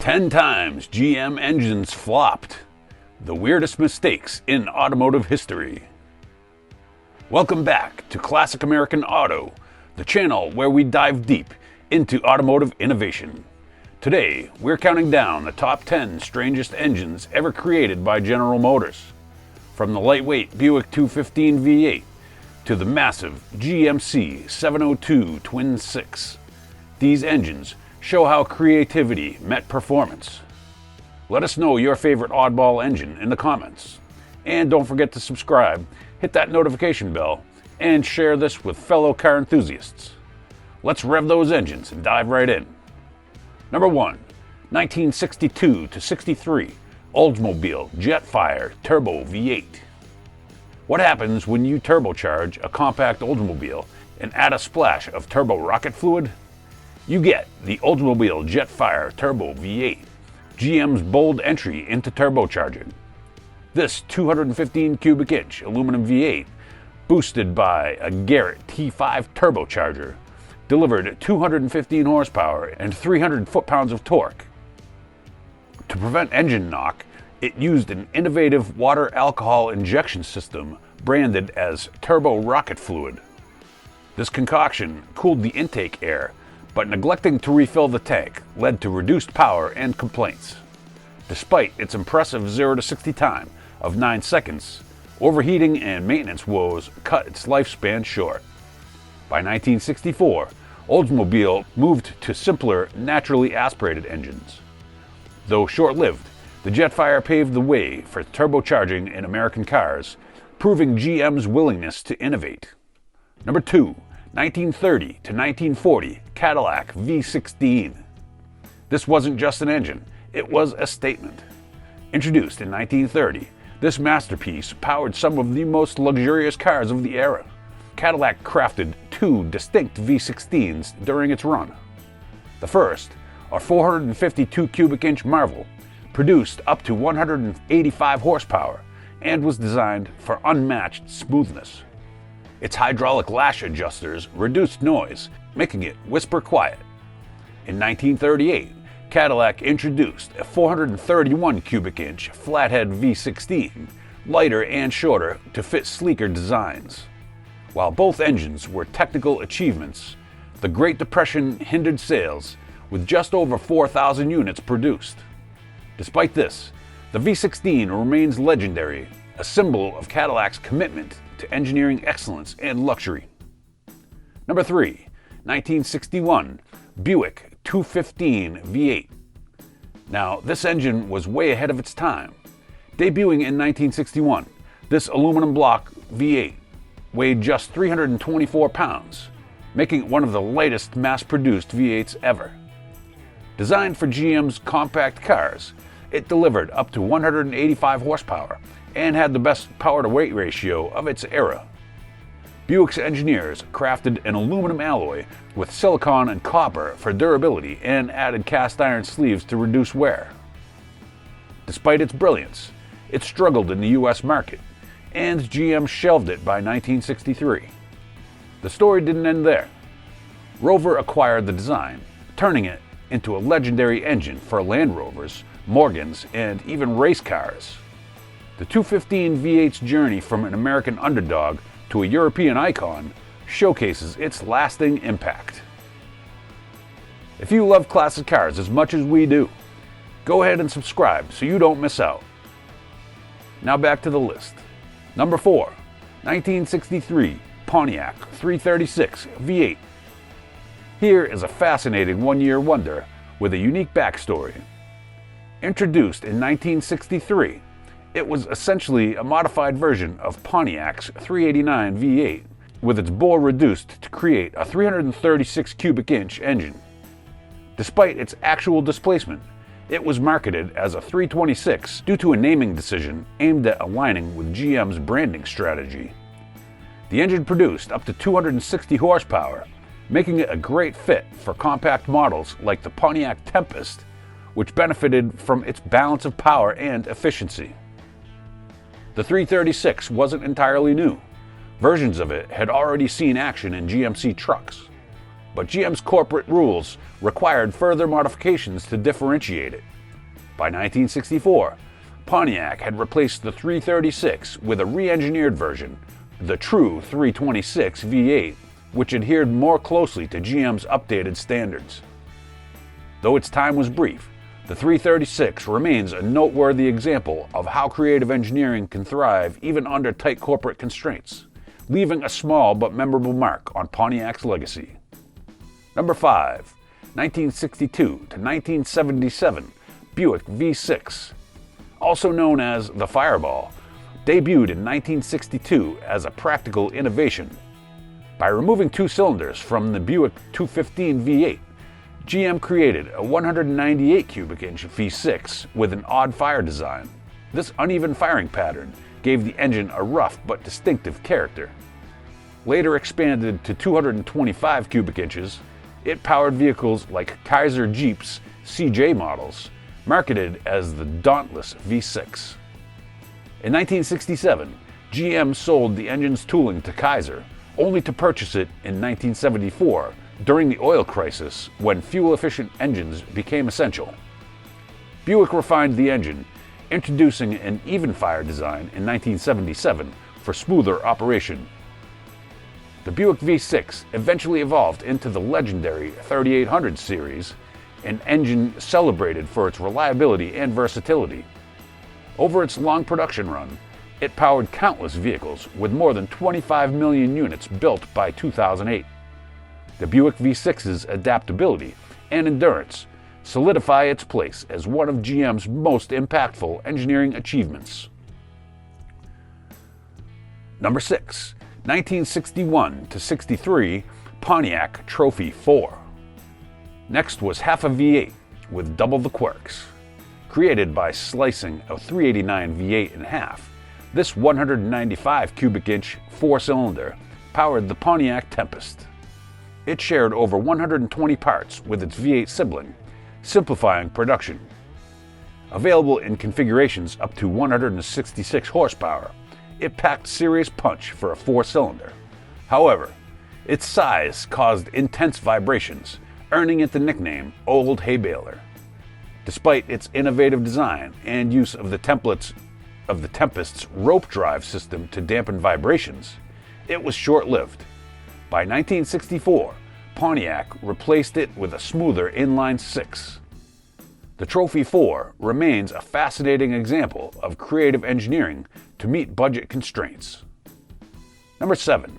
10 times GM engines flopped. The weirdest mistakes in automotive history. Welcome back to Classic American Auto, the channel where we dive deep into automotive innovation. Today, we're counting down the top 10 strangest engines ever created by General Motors. From the lightweight Buick 215 V8 to the massive GMC 702 Twin 6. These engines show how creativity met performance. Let us know your favorite oddball engine in the comments. And don't forget to subscribe, hit that notification bell, and share this with fellow car enthusiasts. Let's rev those engines and dive right in. Number 1, 1962 to 63, Oldsmobile Jetfire Turbo V8. What happens when you turbocharge a compact Oldsmobile and add a splash of turbo rocket fluid? You get the Oldsmobile Jetfire Turbo V8, GM's bold entry into turbocharging. This 215 cubic inch aluminum V8, boosted by a Garrett T5 turbocharger, delivered 215 horsepower and 300 foot-pounds of torque. To prevent engine knock, it used an innovative water alcohol injection system branded as turbo rocket fluid. This concoction cooled the intake air, but neglecting to refill the tank led to reduced power and complaints. Despite its impressive 0 to 60 time of 9 seconds, overheating and maintenance woes cut its lifespan short. By 1964, Oldsmobile moved to simpler, naturally aspirated engines. Though short-lived, the Jetfire paved the way for turbocharging in American cars, proving GM's willingness to innovate. Number 2, 1930 to 1940 Cadillac V16. This wasn't just an engine, it was a statement. Introduced in 1930, this masterpiece powered some of the most luxurious cars of the era. Cadillac crafted two distinct V16s during its run. The first, a 452 cubic inch marvel, produced up to 185 horsepower and was designed for unmatched smoothness. Its hydraulic lash adjusters reduced noise, making it whisper quiet. In 1938, Cadillac introduced a 431 cubic inch flathead V16, lighter and shorter to fit sleeker designs. While both engines were technical achievements, the Great Depression hindered sales, with just over 4,000 units produced. Despite this, the V16 remains legendary, a symbol of Cadillac's commitment to engineering excellence and luxury. Number 3, 1961 Buick 215 V8. Now, this engine was way ahead of its time. Debuting in 1961, this aluminum block V8 weighed just 324 pounds, making it one of the lightest mass-produced V8s ever. Designed for GM's compact cars, it delivered up to 185 horsepower and had the best power-to-weight ratio of its era. Buick's engineers crafted an aluminum alloy with silicon and copper for durability and added cast iron sleeves to reduce wear. Despite its brilliance, it struggled in the US market, and GM shelved it by 1963. The story didn't end there. Rover acquired the design, turning it into a legendary engine for Land Rovers, Morgans, and even race cars. The 215 V8's journey from an American underdog to a European icon showcases its lasting impact. If you love classic cars as much as we do, go ahead and subscribe so you don't miss out. Now back to the list. Number 4, 1963 Pontiac 336 V8. Here is a fascinating one-year wonder with a unique backstory. Introduced in 1963, it was essentially a modified version of Pontiac's 389 V8, with its bore reduced to create a 336 cubic inch engine. Despite its actual displacement, it was marketed as a 326 due to a naming decision aimed at aligning with GM's branding strategy. The engine produced up to 260 horsepower, making it a great fit for compact models like the Pontiac Tempest, which benefited from its balance of power and efficiency. The 336 wasn't entirely new. Versions of it had already seen action in GMC trucks. but GM's corporate rules required further modifications to differentiate it. By 1964, Pontiac had replaced the 336 with a re-engineered version, the true 326 V8, which adhered more closely to GM's updated standards. Though its time was brief, the 336 remains a noteworthy example of how creative engineering can thrive even under tight corporate constraints, leaving a small but memorable mark on Pontiac's legacy. Number 5. 1962 to 1977 Buick V6. Also known as the Fireball, debuted in 1962 as a practical innovation. By removing two cylinders from the Buick 215 V8, GM created a 198 cubic inch V6 with an odd fire design. This uneven firing pattern gave the engine a rough but distinctive character. Later expanded to 225 cubic inches, it powered vehicles like Kaiser Jeep's CJ models, marketed as the Dauntless V6. In 1967, GM sold the engine's tooling to Kaiser, only to purchase it in 1974 during the oil crisis when fuel-efficient engines became essential. Buick refined the engine, introducing an even-fire design in 1977 for smoother operation. The Buick V6 eventually evolved into the legendary 3800 series, an engine celebrated for its reliability and versatility. Over its long production run, it powered countless vehicles with more than 25 million units built by 2008. The Buick V6's adaptability and endurance solidify its place as one of GM's most impactful engineering achievements. Number 6. 1961 to 63 Pontiac Trophy 4. Next was half a V8 with double the quirks. Created by slicing a 389 V8 in half, this 195 cubic inch four-cylinder powered the Pontiac Tempest. It shared over 120 parts with its V8 sibling, simplifying production. Available in configurations up to 166 horsepower, it packed serious punch for a four-cylinder. However, its size caused intense vibrations, earning it the nickname Old Hay Baler. Despite its innovative design and use of the templates of the Tempest's rope drive system to dampen vibrations, it was short-lived. By 1964, Pontiac replaced it with a smoother inline six. The Trophy 4 remains a fascinating example of creative engineering to meet budget constraints. Number 7.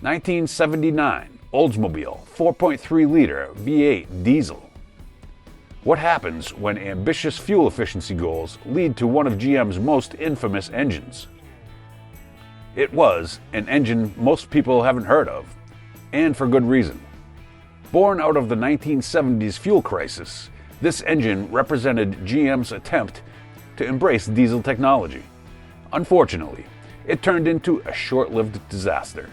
1979 Oldsmobile 4.3-liter V8 Diesel. What happens when ambitious fuel efficiency goals lead to one of GM's most infamous engines? It was an engine most people haven't heard of, and for good reason. Born out of the 1970s fuel crisis, this engine represented GM's attempt to embrace diesel technology. Unfortunately, it turned into a short-lived disaster.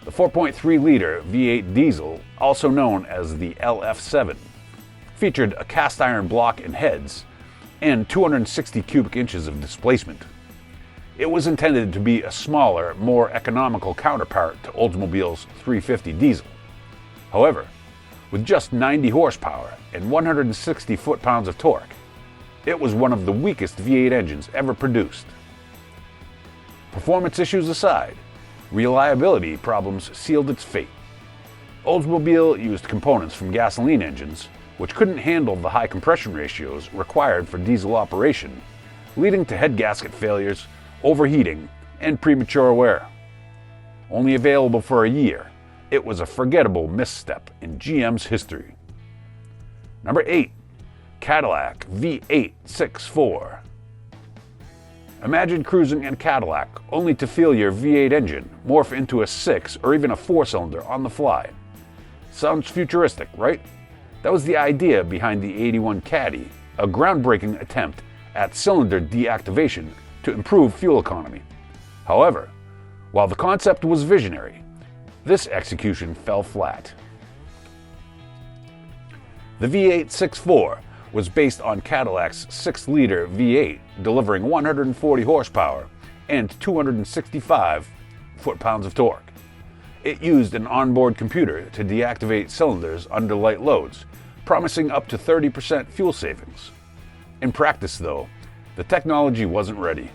The 4.3-liter V8 diesel, also known as the LF7, featured a cast iron block and heads and 260 cubic inches of displacement. It was intended to be a smaller, more economical counterpart to Oldsmobile's 350 diesel. However, with just 90 horsepower and 160 foot-pounds of torque, it was one of the weakest V8 engines ever produced. Performance issues aside, reliability problems sealed its fate. Oldsmobile used components from gasoline engines, which couldn't handle the high compression ratios required for diesel operation, leading to head gasket failures, overheating, and premature wear. Only available for a year, it was a forgettable misstep in GM's history. Number 8. Cadillac V8-6-4. Imagine cruising in a Cadillac only to feel your V8 engine morph into a 6 or even a 4-cylinder on the fly. Sounds futuristic, right? That was the idea behind the '81 Caddy, a groundbreaking attempt at cylinder deactivation to improve fuel economy. However, while the concept was visionary, this execution fell flat. The V8-6-4 was based on Cadillac's 6-liter V8, delivering 140 horsepower and 265 foot-pounds of torque. It used an onboard computer to deactivate cylinders under light loads, promising up to 30% fuel savings. In practice, though, the technology wasn't ready.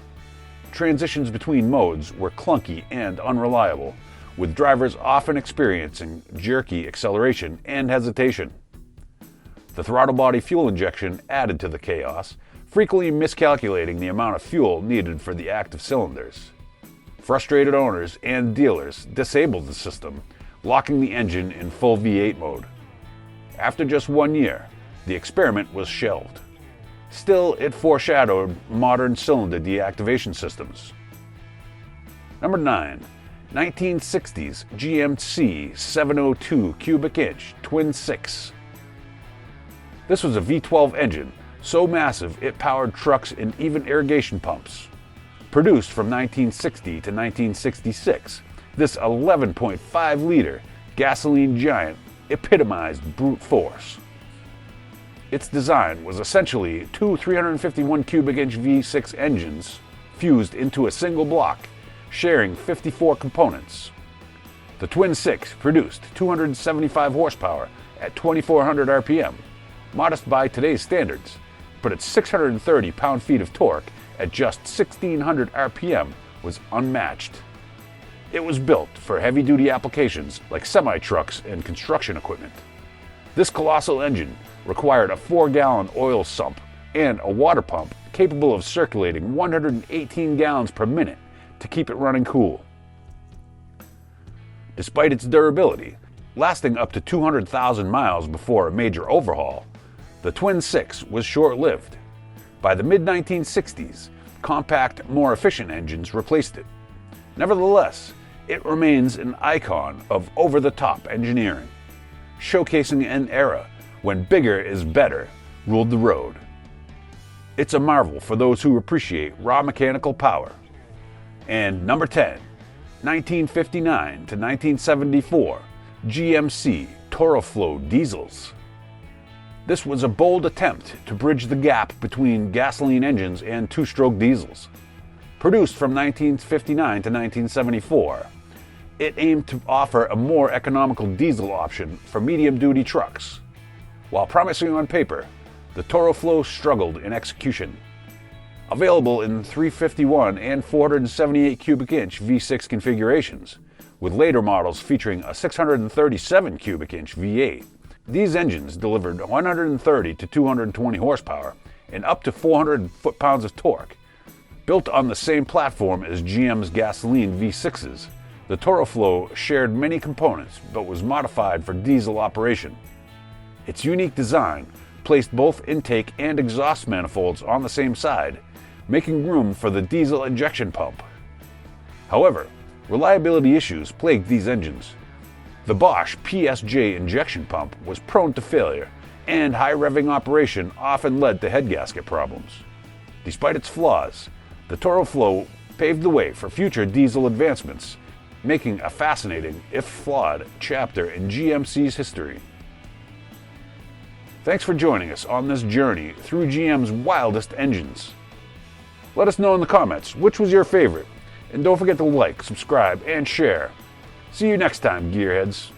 Transitions between modes were clunky and unreliable, with drivers often experiencing jerky acceleration and hesitation. The throttle body fuel injection added to the chaos, frequently miscalculating the amount of fuel needed for the active cylinders. Frustrated owners and dealers disabled the system, locking the engine in full V8 mode. After just 1 year, the experiment was shelved. Still, it foreshadowed modern cylinder deactivation systems. Number 9. 1960s GMC 702 cubic inch twin 6. This was a V12 engine, so massive it powered trucks and even irrigation pumps. Produced from 1960 to 1966, this 11.5-liter gasoline giant epitomized brute force. Its design was essentially two 351 cubic inch V6 engines fused into a single block, sharing 54 components. The Twin 6 produced 275 horsepower at 2,400 RPM, modest by today's standards, but its 630 pound-feet of torque at just 1,600 RPM was unmatched. It was built for heavy-duty applications like semi-trucks and construction equipment. This colossal engine required a 4-gallon oil sump and a water pump capable of circulating 118 gallons per minute to keep it running cool. Despite its durability, lasting up to 200,000 miles before a major overhaul, the Twin 6 was short-lived. By the mid-1960s, compact, more efficient engines replaced it. Nevertheless, it remains an icon of over-the-top engineering, showcasing an era when bigger is better ruled the road. It's a marvel for those who appreciate raw mechanical power. And number 10, 1959 to 1974 GMC Toroflow Diesels. This was a bold attempt to bridge the gap between gasoline engines and two-stroke diesels. Produced from 1959 to 1974, it aimed to offer a more economical diesel option for medium-duty trucks. While promising on paper, the Toroflow struggled in execution. Available in 351 and 478 cubic inch V6 configurations, with later models featuring a 637 cubic inch V8, these engines delivered 130 to 220 horsepower and up to 400 foot-pounds of torque. Built on the same platform as GM's gasoline V6s, the Toroflow shared many components but was modified for diesel operation. Its unique design placed both intake and exhaust manifolds on the same side, making room for the diesel injection pump. However, reliability issues plagued these engines. The Bosch PSJ injection pump was prone to failure, and high revving operation often led to head gasket problems. Despite its flaws, the Toroflow paved the way for future diesel advancements, making a fascinating, if flawed, chapter in GMC's history. Thanks for joining us on this journey through GM's wildest engines. Let us know in the comments which was your favorite, and don't forget to like, subscribe, and share. See you next time, gearheads.